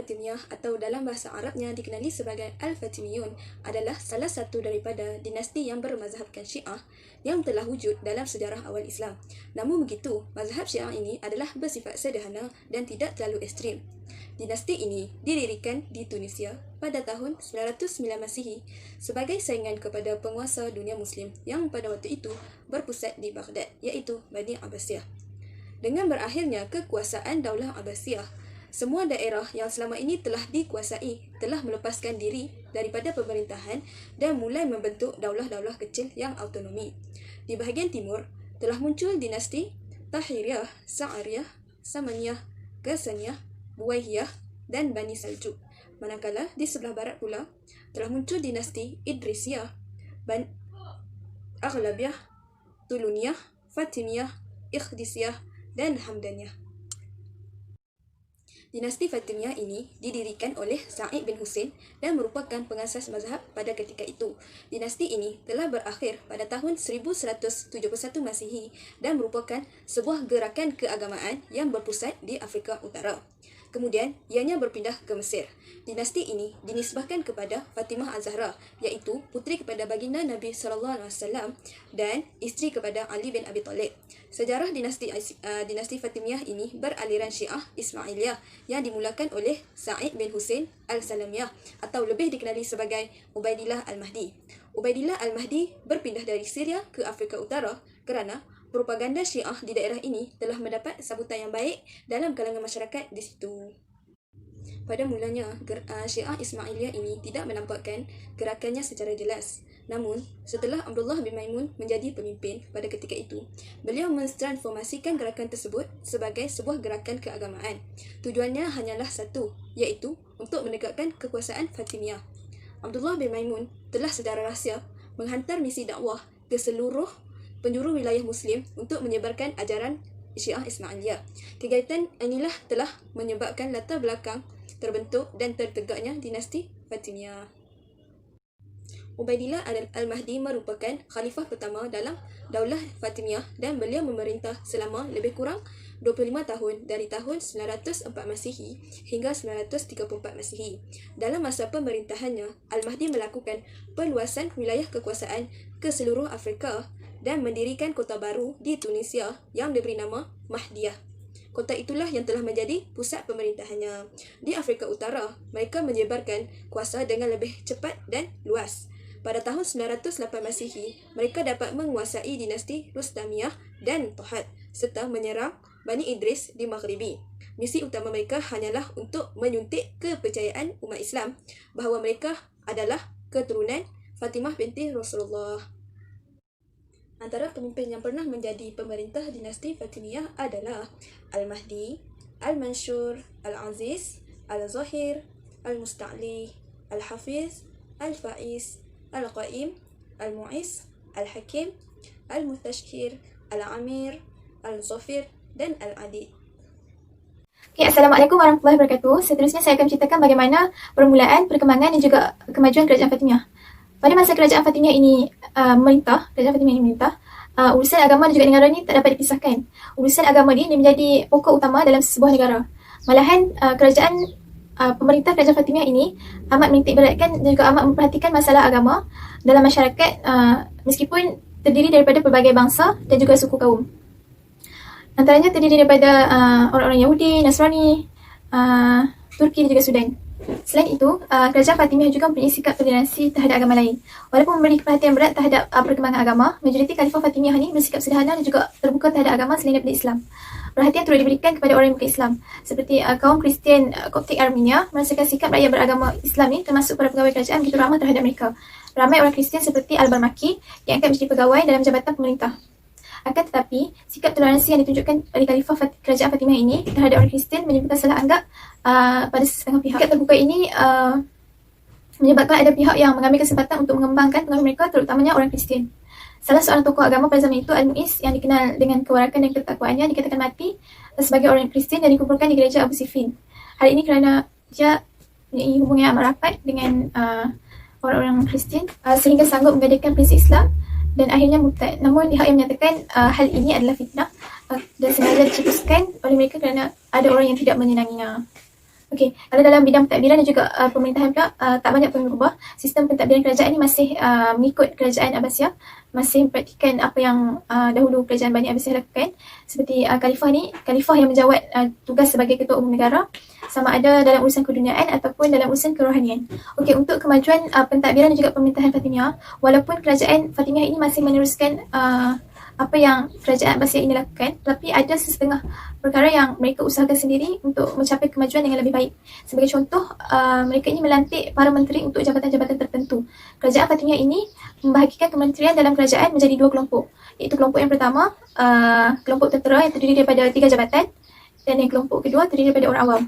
Fatimiyah atau dalam bahasa Arabnya dikenali sebagai Al-Fatimiyun adalah salah satu daripada dinasti yang bermazhabkan Syiah yang telah wujud dalam sejarah awal Islam. Namun begitu, mazhab Syiah ini adalah bersifat sederhana dan tidak terlalu ekstrim. Dinasti ini didirikan di Tunisia pada tahun 909 Masihi sebagai saingan kepada penguasa dunia Muslim yang pada waktu itu berpusat di Baghdad, iaitu Bani Abbasiyah. Dengan berakhirnya kekuasaan Daulah Abbasiyah, semua daerah yang selama ini telah dikuasai telah melepaskan diri daripada pemerintahan dan mulai membentuk daulah-daulah kecil yang autonomi. Di bahagian timur telah muncul dinasti Tahiriyah, Sa'ariyah, Samaniyah, Ghassaniyah, Buwaihiyah dan Bani Saljuk. Manakala di sebelah barat pula telah muncul dinasti Idrisiyah, Aghlabiyah, Tuluniyah, Fatimiyah, Ikhdisiyah dan Hamdaniyah. Dinasti Fatimiyah ini didirikan oleh Sa'id bin Husain dan merupakan pengasas mazhab pada ketika itu. Dinasti ini telah berakhir pada tahun 1171 Masihi dan merupakan sebuah gerakan keagamaan yang berpusat di Afrika Utara. Kemudian, ianya berpindah ke Mesir. Dinasti ini dinisbahkan kepada Fatimah Az-Zahra, iaitu puteri kepada baginda Nabi SAW dan isteri kepada Ali bin Abi Talib. Sejarah dinasti Fatimiyah ini beraliran Syiah Ismailiyah yang dimulakan oleh Sa'id bin Husain Al-Salamiyah atau lebih dikenali sebagai Ubaidillah Al-Mahdi. Ubaidillah Al-Mahdi berpindah dari Syria ke Afrika Utara kerana propaganda Syiah di daerah ini telah mendapat sambutan yang baik dalam kalangan masyarakat di situ. Pada mulanya, Syiah Ismailiyah ini tidak menampakkan gerakannya secara jelas. Namun, setelah Abdullah bin Maimun menjadi pemimpin pada ketika itu, beliau mentransformasikan gerakan tersebut sebagai sebuah gerakan keagamaan. Tujuannya hanyalah satu, iaitu untuk menegakkan kekuasaan Fatimiyah. Abdullah bin Maimun telah secara rahsia menghantar misi dakwah ke seluruh penjuru wilayah Muslim untuk menyebarkan ajaran Syiah Ismailiyah. Kegiatan inilah telah menyebabkan latar belakang terbentuk dan tertegaknya dinasti Fatimiyah. Ubaidillah Al-Mahdi merupakan khalifah pertama dalam Daulah Fatimiyah dan beliau memerintah selama lebih kurang 25 tahun dari tahun 904 Masihi hingga 934 Masihi. Dalam masa pemerintahannya, Al-Mahdi melakukan perluasan wilayah kekuasaan ke seluruh Afrika dan mendirikan kota baru di Tunisia yang diberi nama Mahdiyah. Kota itulah yang telah menjadi pusat pemerintahannya. Di Afrika Utara, mereka menyebarkan kuasa dengan lebih cepat dan luas. Pada tahun 908 Masihi, mereka dapat menguasai dinasti Rustamiyah dan Tohat serta menyerang Bani Idris di Maghribi. Misi utama mereka hanyalah untuk menyuntik kepercayaan umat Islam bahawa mereka adalah keturunan Fatimah binti Rasulullah. Antara pemimpin yang pernah menjadi pemerintah dinasti Fatimiyah adalah Al-Mahdi, Al-Mansur, Al-Aziz, Al-Zahir, Al-Musta'li, Al-Hafiz, Al-Faiz, Al-Qaim, Al-Mu'is, Al-Hakim, Al-Mutashhir, Al-Amir, Al-Zafir dan Al-Adid. Assalamualaikum warahmatullahi wabarakatuh. Seterusnya saya akan menceritakan bagaimana permulaan, perkembangan dan juga kemajuan kerajaan Fatimiyah. Pada masa kerajaan Fatimiyah ini merintah, urusan agama dan juga negara ini tak dapat dipisahkan. Urusan agama ini menjadi pokok utama dalam sebuah negara. Malahan pemerintah kerajaan Fatimiyah ini amat menitik beratkan dan juga amat memperhatikan masalah agama dalam masyarakat meskipun terdiri daripada pelbagai bangsa dan juga suku kaum. Antaranya terdiri daripada orang-orang Yahudi, Nasrani, Turki dan juga Sudan. Selain itu, kerajaan Fatimiyah juga mempunyai sikap toleransi terhadap agama lain. Walaupun memberi perhatian berat terhadap perkembangan agama, majoriti Khalifah Fatimiyah ini bersikap sederhana dan juga terbuka terhadap agama selain daripada Islam. Perhatian turut diberikan kepada orang yang bukan Islam, seperti kaum Kristian Koptik Armenia merasakan sikap rakyat beragama Islam ini termasuk para pegawai kerajaan begitu ramah terhadap mereka. Ramai orang Kristian seperti Al-Barmaki yang akan menjadi pegawai dalam jabatan pemerintah. Akan tetapi, sikap toleransi yang ditunjukkan oleh Khalifah kerajaan Fatimiyah ini terhadap orang Kristian menimbulkan salah anggap pada setengah pihak. Sikap terbuka ini menyebabkan ada pihak yang mengambil kesempatan untuk mengembangkan pengaruh mereka, terutamanya orang Kristian. Salah seorang tokoh agama pada zaman itu, Al-Mu'is, yang dikenal dengan kewarakan dan ketakwaannya, dikatakan mati sebagai orang Kristian dan dikuburkan di gereja Abu Siffin. Hal ini kerana dia mempunyai hubungan yang amat rapat dengan orang-orang Kristian sehingga sanggup menggadaikan prinsip Islam dan akhirnya murtad. Namun pihak yang menyatakan hal ini adalah fitnah dan sengaja dicetuskan oleh mereka kerana ada orang yang tidak menyenanginya. Okey, kalau dalam bidang pentadbiran dan juga pemerintahan pula tak banyak pun berubah. Sistem pentadbiran kerajaan ni masih mengikut kerajaan Abbasiyah, masih mempraktikan apa yang dahulu kerajaan Bani Abbasiyah lakukan. Seperti khalifah yang menjawat tugas sebagai ketua umum negara, sama ada dalam urusan keduniaan ataupun dalam urusan kerohanian. Okey, untuk kemajuan pentadbiran dan juga pemerintahan Fatimiyah, walaupun kerajaan Fatimiyah ini masih meneruskan apa yang kerajaan Abbasiyah ini lakukan, tapi ada sesetengah perkara yang mereka usahakan sendiri untuk mencapai kemajuan dengan lebih baik. Sebagai contoh, mereka ini melantik para menteri untuk jabatan-jabatan tertentu. Kerajaan Fatimiyah ini membahagikan kementerian dalam kerajaan menjadi 2 kelompok, iaitu kelompok yang pertama, kelompok tentera yang terdiri daripada 3 jabatan, dan yang kelompok kedua terdiri daripada orang awam.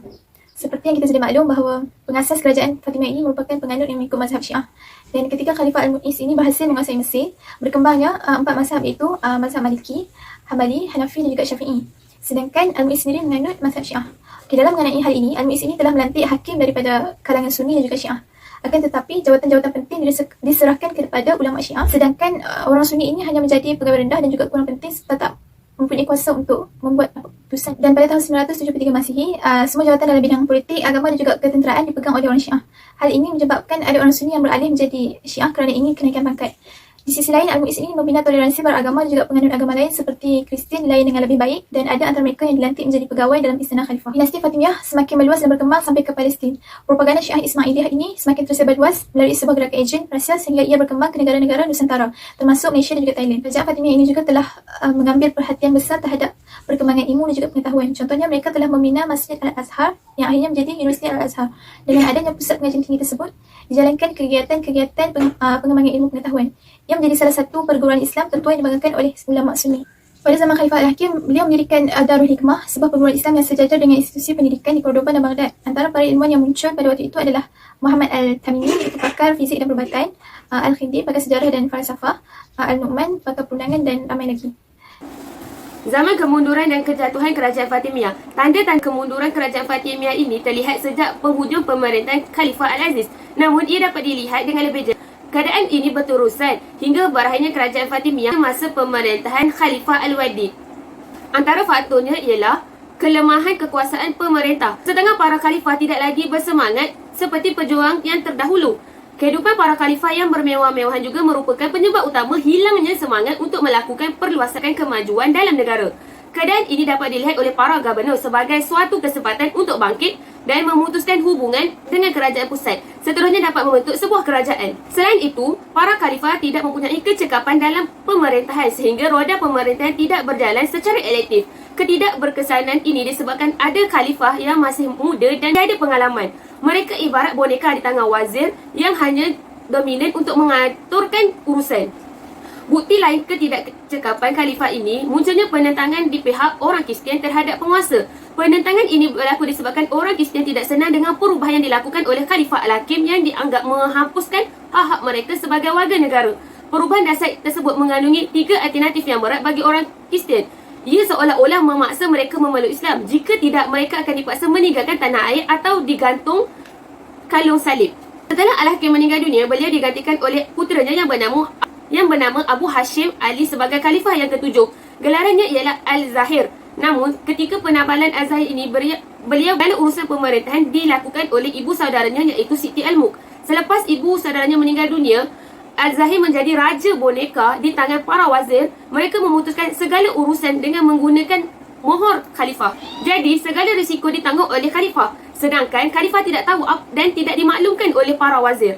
Seperti yang kita sedia maklum bahawa pengasas kerajaan Fatimiyah ini merupakan penganut yang mengikut mazhab Syiah. Dan ketika Khalifah Al-Mu'izz ini berhasil menguasai Mesir, berkembangnya 4 mazhab, iaitu mazhab Maliki, Hambali, Hanafi dan juga Syafi'i. Sedangkan Al-Mu'izz sendiri menganut mazhab Syiah. Dalam mengenai hal ini, Al-Mu'izz ini telah melantik hakim daripada kalangan Sunni dan juga Syiah. Akan tetapi, jawatan-jawatan penting diserahkan kepada ulama Syiah, sedangkan orang Sunni ini hanya menjadi pegawai rendah dan juga kurang penting serta tak mempunyai kuasa untuk membuat keputusan. Dan pada tahun 973 Masihi, semua jawatan dalam bidang politik, agama dan juga ketenteraan dipegang oleh orang Syiah. Hal ini menyebabkan ada orang Sunni yang beralih menjadi Syiah kerana ingin kenaikan pangkat. Di sisi lain, Al-Mu'izz ini membina toleransi beragama dan juga penganut agama lain seperti Kristian lain dengan lebih baik, dan ada antara mereka yang dilantik menjadi pegawai dalam istana khalifah. Dinasti Fatimiyah semakin meluas dan berkembang sampai ke Palestin. Propaganda Syiah Ismailiyah ini semakin tersebar luas melalui sebuah gerakan ejen rasial sehingga ia berkembang ke negara-negara Nusantara, termasuk Malaysia dan juga Thailand. Kerajaan Fatimiyah ini juga telah mengambil perhatian besar terhadap perkembangan ilmu dan juga pengetahuan. Contohnya, mereka telah membina Masjid Al-Azhar yang akhirnya menjadi Universiti Al-Azhar. Dengan adanya pusat pengajian tinggi tersebut, dijalankan kegiatan-kegiatan pengembangan ilmu pengetahuan yang menjadi salah satu perguruan Islam tertua yang dibanggakan oleh ulama Sunni. Pada zaman Khalifah Al-Hakim, beliau mendirikan Darul Hikmah, sebuah perguruan Islam yang sejajar dengan institusi pendidikan di Cordoba dan Baghdad. Antara para ilmuwan yang muncul pada waktu itu adalah Muhammad Al-Tamimi, iaitu pakar fizik dan perubatan, Al-Khindi, pakar sejarah dan falsafah, Al-Nu'man, pakar perundangan, dan ramai lagi. Zaman kemunduran dan kejatuhan kerajaan Fatimiyah. Tanda-tanda kemunduran kerajaan Fatimiyah ini terlihat sejak penghujung pemerintahan Khalifah Al-Aziz. Namun ia dapat dilihat dengan lebih jelas. Keadaan ini berterusan hingga berakhirnya kerajaan Fatimiyah masa pemerintahan Khalifah Al-Wadid. Antara faktornya ialah kelemahan kekuasaan pemerintah. Setengah para khalifah tidak lagi bersemangat seperti pejuang yang terdahulu. Kehidupan para khalifah yang bermewah-mewahan juga merupakan penyebab utama hilangnya semangat untuk melakukan perluasan kemajuan dalam negara. Keadaan ini dapat dilihat oleh para gubernur sebagai suatu kesempatan untuk bangkit dan memutuskan hubungan dengan kerajaan pusat. Seterusnya dapat membentuk sebuah kerajaan. Selain itu, para khalifah tidak mempunyai kecekapan dalam pemerintahan sehingga roda pemerintahan tidak berjalan secara elektif. Ketidakberkesanan ini disebabkan ada khalifah yang masih muda dan tiada pengalaman. Mereka ibarat boneka di tangan wazir yang hanya dominan untuk mengaturkan urusan. Bukti lain ketidakkecekapan khalifah ini munculnya penentangan di pihak orang Kristian terhadap penguasa. Penentangan ini berlaku disebabkan orang Kristian tidak senang dengan perubahan yang dilakukan oleh Khalifah Al-Hakim yang dianggap menghapuskan hak-hak mereka sebagai warga negara. Perubahan dasar tersebut mengandungi 3 alternatif yang berat bagi orang Kristian. Ia seolah-olah memaksa mereka memeluk Islam. Jika tidak, mereka akan dipaksa meninggalkan tanah air atau digantung kalung salib. Setelah Al-Hakim meninggal dunia, beliau digantikan oleh puteranya yang bernama Abu Hashim Ali sebagai khalifah yang ke-7. Gelarannya ialah Al-Zahir. Namun, ketika penabalan Al-Zahir ini, beliau dalam urusan pemerintahan dilakukan oleh ibu saudaranya iaitu Siti Al-Mulk. Selepas ibu saudaranya meninggal dunia, Al-Zahir menjadi raja boneka di tangan para wazir. Mereka memutuskan segala urusan dengan menggunakan mohor khalifah. Jadi, segala risiko ditanggung oleh khalifah. Sedangkan khalifah tidak tahu dan tidak dimaklumkan oleh para wazir.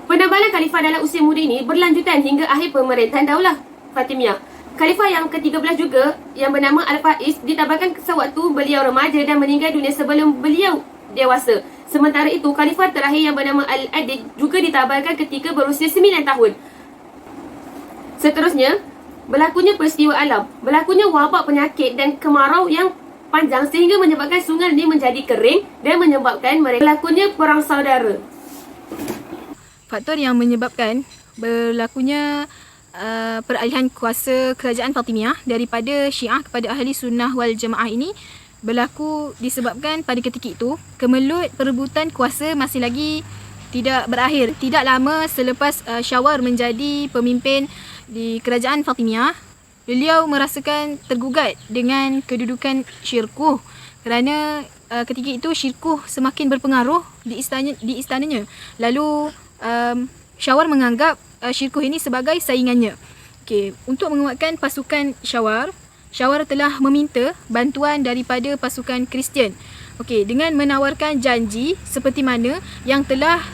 Penabalan khalifah dalam usia muda ini berlanjutan hingga akhir pemerintahan Daulah Fatimiyah. Khalifah yang ke-13 juga yang bernama Al-Faiz ditabarkan sewaktu beliau remaja dan meninggal dunia sebelum beliau dewasa. Sementara itu, khalifah terakhir yang bernama Al-Adid juga ditabarkan ketika berusia 9 tahun. Seterusnya, berlakunya peristiwa alam, berlakunya wabak penyakit dan kemarau yang panjang sehingga menyebabkan sungai ini menjadi kering dan menyebabkan berlakunya perang saudara. Faktor yang menyebabkan berlakunya peralihan kuasa kerajaan Fatimiyah daripada Syiah kepada Ahli Sunnah wal Jamaah ini berlaku disebabkan pada ketika itu kemelut perebutan kuasa masih lagi tidak berakhir. Tidak lama selepas Syawar menjadi pemimpin di kerajaan Fatimiyah, beliau merasakan tergugat dengan kedudukan syirkuh kerana ketika itu Syirkuh semakin berpengaruh di istananya. Lalu Syawar menganggap Syirkuh ini sebagai saingannya. Okey, untuk menguatkan pasukan Syawar telah meminta bantuan daripada pasukan Kristian. Okey, dengan menawarkan janji seperti mana yang telah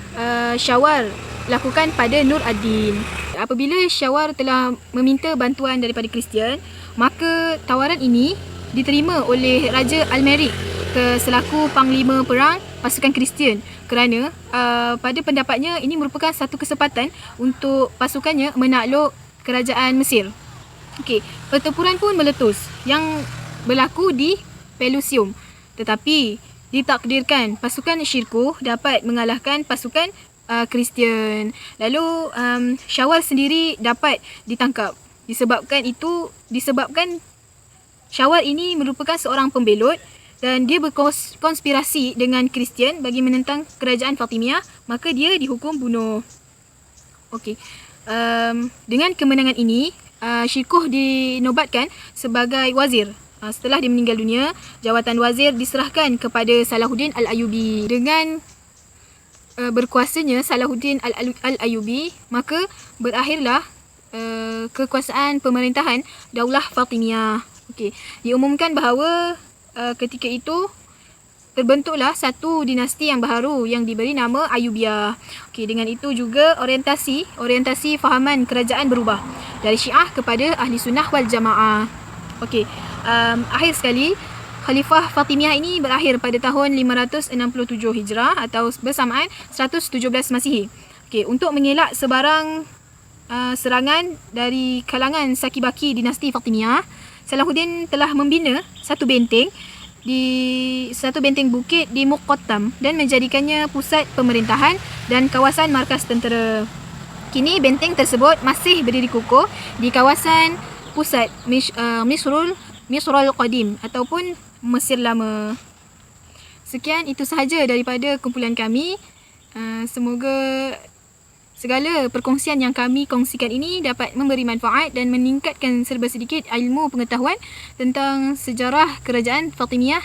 Syawar lakukan pada Nur ad-Din. Apabila Syawar telah meminta bantuan daripada Kristian, maka tawaran ini diterima oleh Raja Al-Merik selaku panglima perang pasukan Kristian, kerana pada pendapatnya ini merupakan satu kesempatan untuk pasukannya menakluk kerajaan Mesir. Okey, pertempuran pun meletus yang berlaku di Pelusium. Tetapi ditakdirkan pasukan Syirkuh dapat mengalahkan pasukan Kristian. Lalu Syawar sendiri dapat ditangkap. Disebabkan Syawar ini merupakan seorang pembelot dan dia berkonspirasi dengan Kristian bagi menentang kerajaan Fatimiyah, maka dia dihukum bunuh. Okey. Dengan kemenangan ini, Syirkuh dinobatkan sebagai wazir. Setelah dia meninggal dunia, jawatan wazir diserahkan kepada Salahuddin Al-Ayyubi. Dengan berkuasanya Salahuddin Al-Ayyubi, maka berakhirlah kekuasaan pemerintahan Daulah Fatimiyah. Okey, diumumkan bahawa ketika itu terbentuklah satu dinasti yang baru yang diberi nama Ayyubiyah. Okey, dengan itu juga orientasi fahaman kerajaan berubah dari Syiah kepada Ahli Sunnah wal Jamaah. Okey, akhir sekali Khalifah Fatimiyah ini berakhir pada tahun 567 Hijrah atau bersamaan 117 Masihi. Okey, untuk mengelak sebarang serangan dari kalangan Saki-Baki dinasti Fatimiyah, Salahuddin telah membina satu benteng bukit di Muqattam dan menjadikannya pusat pemerintahan dan kawasan markas tentera. Kini benteng tersebut masih berdiri kukuh di kawasan pusat Misrul Qadim ataupun Mesir Lama. Sekian, itu sahaja daripada kumpulan kami. Semoga segala perkongsian yang kami kongsikan ini dapat memberi manfaat dan meningkatkan serba sedikit ilmu pengetahuan tentang sejarah kerajaan Fatimiyah